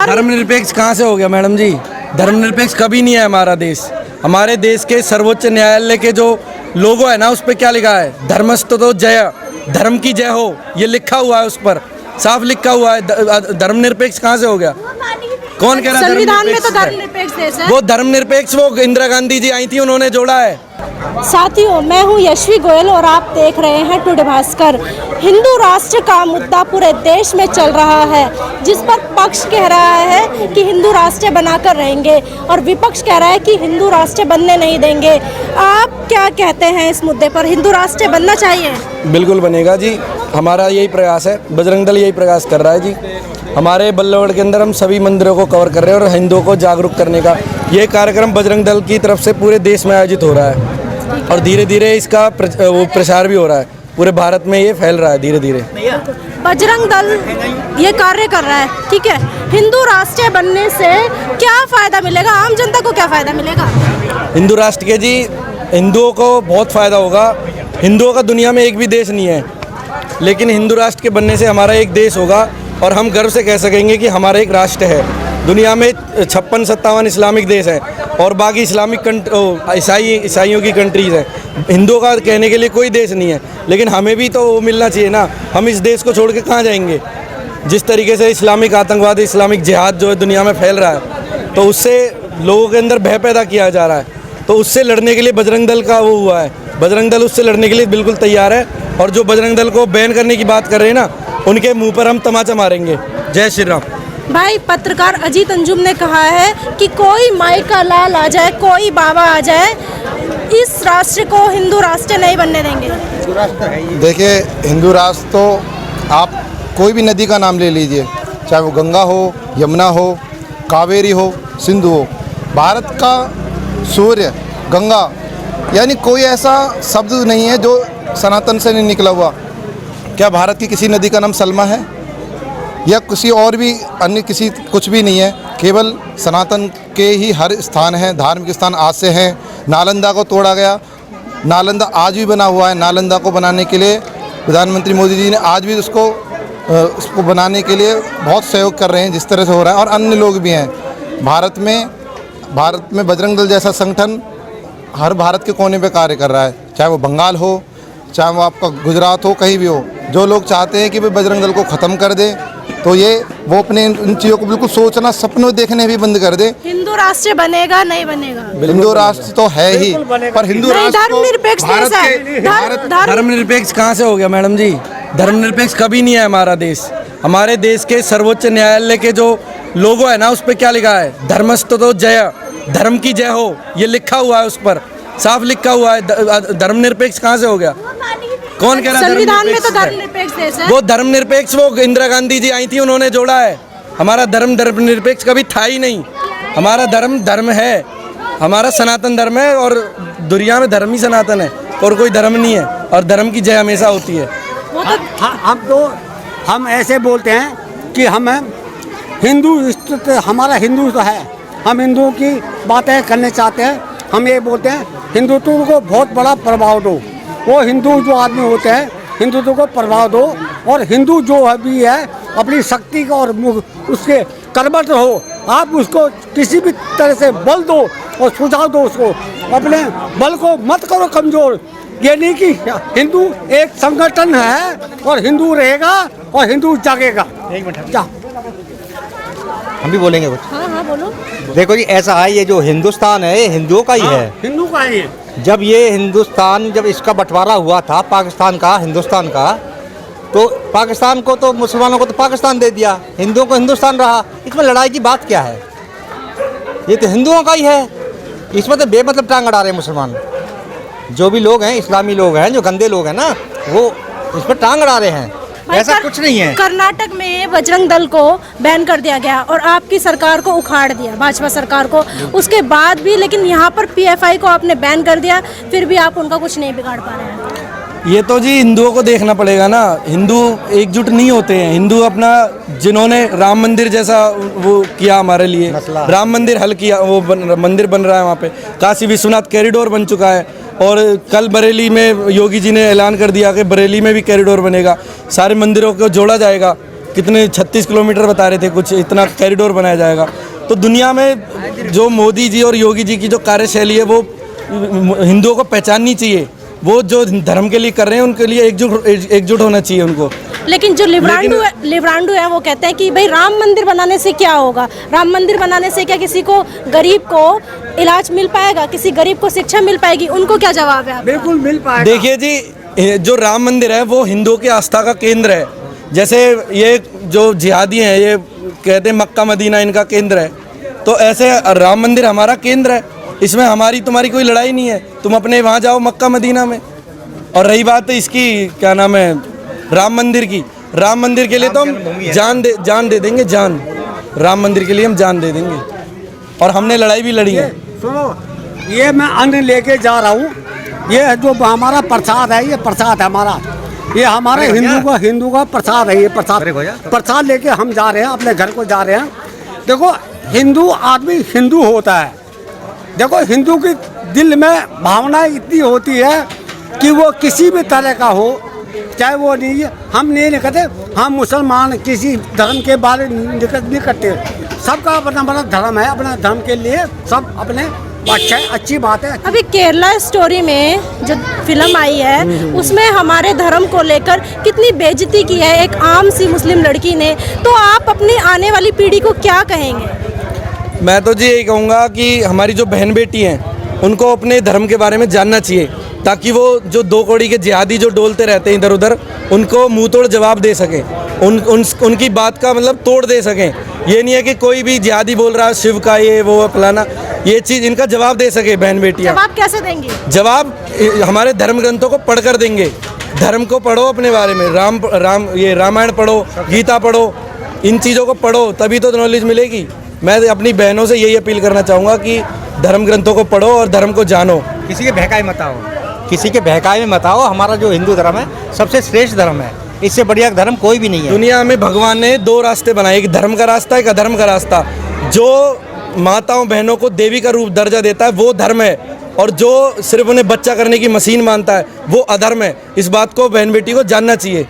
धर्मनिरपेक्ष कहाँ से हो गया मैडम जी? धर्मनिरपेक्ष कभी नहीं है हमारा देश। हमारे देश के सर्वोच्च न्यायालय के जो लोगो है ना, उस पर क्या लिखा है? धर्मस्तुतो जय, धर्म की जय हो, ये लिखा हुआ है, उस पर साफ लिखा हुआ है। धर्मनिरपेक्ष कहाँ से हो गया? कौन कह रहा है संविधान में तो धर्मनिरपेक्ष देश है। वो धर्मनिरपेक्ष वो इंदिरा गांधी जी आई थी, उन्होंने जोड़ा है। साथियों, मैं हूं यशवी गोयल और आप देख रहे हैं टुडे भास्कर। हिंदू राष्ट्र का मुद्दा पूरे देश में चल रहा है, जिस पर पक्ष कह रहा है कि हिंदू राष्ट्र बनाकर रहेंगे और विपक्ष कह रहा है कि हिंदू राष्ट्र बनने नहीं देंगे। आप क्या कहते हैं इस मुद्दे पर? हिंदू राष्ट्र बनना चाहिए? बिल्कुल बनेगा जी, हमारा यही प्रयास है। बजरंग दल यही प्रयास कर रहा है जी। हमारे बल्लभगढ़ के अंदर हम सभी मंदिरों को कवर कर रहे हैं और हिंदुओं को जागरूक करने का ये कार्यक्रम बजरंग दल की तरफ से पूरे देश में आयोजित हो रहा है और धीरे धीरे इसका प्रसार भी हो रहा है। पूरे भारत में ये फैल रहा है धीरे धीरे। बजरंग दल ये कार्य कर रहा है, ठीक है। हिंदू राष्ट्र बनने से क्या फायदा मिलेगा? आम जनता को क्या फायदा मिलेगा? हिंदू राष्ट्र के जी, हिंदुओं को बहुत फायदा होगा। हिंदुओं का दुनिया में एक भी देश नहीं है, लेकिन हिंदू राष्ट्र के बनने से हमारा एक देश होगा और हम गर्व से कह सकेंगे कि हमारा एक राष्ट्र है। दुनिया में 56-57 इस्लामिक देश हैं और बाकी इस्लामिक ईसाइयों की कंट्रीज़ हैं। हिंदुओं का कहने के लिए कोई देश नहीं है, लेकिन हमें भी तो मिलना चाहिए ना। हम इस देश को छोड़ के कहाँ जाएंगे? जिस तरीके से इस्लामिक आतंकवाद, इस्लामिक जिहाद जो है दुनिया में फैल रहा है, तो उससे लोगों के अंदर भय पैदा किया जा रहा है। तो उससे लड़ने के लिए बजरंग दल का वो हुआ है। बजरंग दल उससे लड़ने के लिए बिल्कुल तैयार है और जो बजरंग दल को बैन करने की बात कर रहे हैं ना, उनके मुंह पर हम तमाचा मारेंगे। जय श्री राम। भाई, पत्रकार अजीत अंजुम ने कहा है कि कोई माई का लाल आ जाए, कोई बाबा आ जाए, इस राष्ट्र को हिंदू राष्ट्र नहीं बनने देंगे। देखिए, हिंदू राष्ट्र तो आप कोई भी नदी का नाम ले लीजिए, चाहे वो गंगा हो, यमुना हो, कावेरी हो, सिंधु हो। भारत का सूर्य, गंगा, यानी कोई ऐसा शब्द नहीं है जो सनातन से नहीं निकला हुआ। क्या भारत की किसी नदी का नाम सलमा है या किसी और भी अन्य किसी कुछ भी नहीं है? केवल सनातन के ही हर स्थान हैं, धार्मिक स्थान आज से हैं। नालंदा को तोड़ा गया, नालंदा आज भी बना हुआ है। नालंदा को बनाने के लिए प्रधानमंत्री मोदी जी ने आज भी उसको बनाने के लिए बहुत सहयोग कर रहे हैं, जिस तरह से हो रहा है। और अन्य लोग भी हैं भारत में बजरंग दल जैसा संगठन हर भारत के कोने पे कार्य कर रहा है, चाहे वो बंगाल हो, चाहे वो आपका गुजरात हो, कहीं भी हो। जो लोग चाहते हैं कि भाई बजरंग दल को ख़त्म कर दे, तो वो अपने इन चीज़ों को बिल्कुल सोचना, सपनों देखने भी बंद कर दे। हिंदू राष्ट्र बनेगा नहीं बनेगा? हिंदू राष्ट्र तो है ही, पर हिंदू राष्ट्र धर्मनिरपेक्ष देश है। धर्मनिरपेक्ष कहाँ से हो गया मैडम जी? धर्मनिरपेक्ष कभी नहीं है हमारा देश। हमारे देश के सर्वोच्च न्यायालय के जो लोगो है ना, उस पर क्या लिखा है? धर्मस्तुतो जय, धर्म की जय हो, ये लिखा हुआ है, उस पर साफ लिखा हुआ है। धर्मनिरपेक्ष कहाँ से हो गया? कौन कह रहा है? संविधान में तो धर्मनिरपेक्ष देश है। वो धर्मनिरपेक्ष वो इंदिरा गांधी जी आई थी, उन्होंने जोड़ा है। हमारा धर्मनिरपेक्ष कभी था ही नहीं। हमारा धर्म है, हमारा सनातन धर्म है और दुनिया में धर्म ही सनातन है और कोई धर्म नहीं है, और धर्म की जय हमेशा होती है। हम ऐसे बोलते हैं कि हम हिंदू, हमारा हिंदू तो है, हम हिंदुओं की बातें करने चाहते हैं। हम ये बोलते हैं हिंदुत्व को बहुत बड़ा प्रभाव दो। वो हिंदू जो आदमी होते हैं, हिंदुत्व को प्रभाव दो, और हिंदू जो भी है अपनी शक्ति का और उसके कर्मठ रहो। आप उसको किसी भी तरह से बल दो और सुझाव दो, उसको अपने बल को मत करो कमज़ोर। ये नहीं कि हिंदू एक संगठन है और हिंदू रहेगा और हिंदू जागेगा। एक मिनट, क्या हम भी बोलेंगे कुछ? हाँ बोलो। देखो जी, ऐसा है, ये जो हिंदुस्तान है ये हिंदुओं का ही है। हिंदू का ही है। जब ये हिंदुस्तान, जब इसका बंटवारा हुआ था पाकिस्तान का, हिंदुस्तान का, तो पाकिस्तान को तो, मुसलमानों को तो पाकिस्तान दे दिया, हिंदुओं को हिंदुस्तान रहा। इसमें लड़ाई की बात क्या है? ये तो हिंदुओं का ही है। इसमें तो बेमतलब टांग अड़ा रहे हैं मुसलमान। जो भी लोग हैं, इस्लामी लोग हैं, जो गंदे लोग हैं ना, वो इस पर टांग अड़ा रहे हैं। ऐसा कुछ नहीं है। कर्नाटक में बजरंग दल को बैन कर दिया गया और आपकी सरकार को उखाड़ दिया, भाजपा सरकार को। उसके बाद भी लेकिन यहाँ पर पीएफआई को आपने बैन कर दिया, फिर भी आप उनका कुछ नहीं बिगाड़ पा रहे हैं। ये तो जी हिंदुओं को देखना पड़ेगा ना। हिंदू एकजुट नहीं होते हैं। हिंदू अपना, जिन्होंने राम मंदिर जैसा वो किया हमारे लिए, राम मंदिर हल किया, वो मंदिर बन रहा है वहाँ पे। काशी विश्वनाथ कॉरिडोर बन चुका है और कल बरेली में योगी जी ने ऐलान कर दिया कि बरेली में भी कॉरिडोर बनेगा। सारे मंदिरों को जोड़ा जाएगा। कितने 36 किलोमीटर बता रहे थे, कुछ इतना कॉरिडोर बनाया जाएगा। तो दुनिया में जो मोदी जी और योगी जी की जो कार्यशैली है वो हिंदुओं को पहचाननी चाहिए। वो जो धर्म के लिए कर रहे हैं उनके लिए एकजुट होना चाहिए उनको। लेकिन जो लिब्रांडू है वो कहते हैं कि भाई राम मंदिर बनाने से क्या होगा, राम मंदिर बनाने से क्या किसी को गरीब को इलाज मिल पाएगा, किसी गरीब को शिक्षा मिल पाएगी? उनको क्या जवाब है आपका? बिल्कुल मिल पाएगा। देखिए जी, जो राम मंदिर है वो हिंदुओं की आस्था का केंद्र है। जैसे ये जो जिहादी हैं ये कहते हैं मक्का मदीना इनका केंद्र है, तो ऐसे राम मंदिर हमारा केंद्र है। इसमें हमारी तुम्हारी कोई लड़ाई नहीं है, तुम अपने वहाँ जाओ मक्का मदीना में। और रही बात इसकी क्या नाम है राम मंदिर की, राम मंदिर के लिए तो हम जान दे देंगे, जान। राम मंदिर के लिए हम जान दे देंगे और हमने लड़ाई भी लड़ी है। सुनो, ये मैं अन्न लेके जा रहा हूँ, ये जो हमारा प्रसाद है, ये प्रसाद है हमारा, ये हमारे हिंदू का प्रसाद है। ये प्रसाद लेके हम जा रहे हैं, अपने घर को जा रहे हैं। देखो हिंदू आदमी हिंदू होता है। देखो हिंदू की दिल में भावना इतनी होती है कि वो किसी भी तरह का हो, चाहे वो नहीं, हम नहीं कहते हम मुसलमान किसी धर्म के बारे नहीं करते। सबका अपना अपना धर्म है, अपना धर्म के लिए सब अपने अच्छी बात है। अभी केरला स्टोरी में जो फिल्म आई है उसमें हमारे धर्म को लेकर कितनी बेइज्जती की है एक आम सी मुस्लिम लड़की ने, तो आप अपनी आने वाली पीढ़ी को क्या कहेंगे? मैं तो जी यही कहूँगा कि हमारी जो बहन बेटी हैं उनको अपने धर्म के बारे में जानना चाहिए, ताकि वो जो 2 कौड़ी के जिहादी जो डोलते रहते हैं इधर उधर, उनको मुंह तोड़ जवाब दे सकें, उनकी बात का मतलब तोड़ दे सकें। ये नहीं है कि कोई भी जिहादी बोल रहा है शिव का ये वो फलाना, ये चीज़ इनका जवाब दे सके बहन बेटियाँ। जवाब कैसे देंगी? जवाब हमारे धर्म ग्रंथों को पढ़ कर देंगे। धर्म को पढ़ो अपने बारे में, ये रामायण पढ़ो, गीता पढ़ो, इन चीज़ों को पढ़ो, तभी तो नॉलेज मिलेगी। मैं अपनी बहनों से यही अपील करना चाहूँगा कि धर्म ग्रंथों को पढ़ो और धर्म को जानो। किसी के बहकाए मत आओ, किसी के बहकाए में मत आओ। हमारा जो हिंदू धर्म है सबसे श्रेष्ठ धर्म है, इससे बढ़िया धर्म कोई भी नहीं है। दुनिया में भगवान ने 2 रास्ते बनाए, एक धर्म का रास्ता, एक अधर्म का रास्ता। जो माताओं बहनों को देवी का रूप दर्जा देता है वो धर्म है, और जो सिर्फ उन्हें बच्चा करने की मशीन मानता है वो अधर्म है। इस बात को बहन बेटी को जानना चाहिए।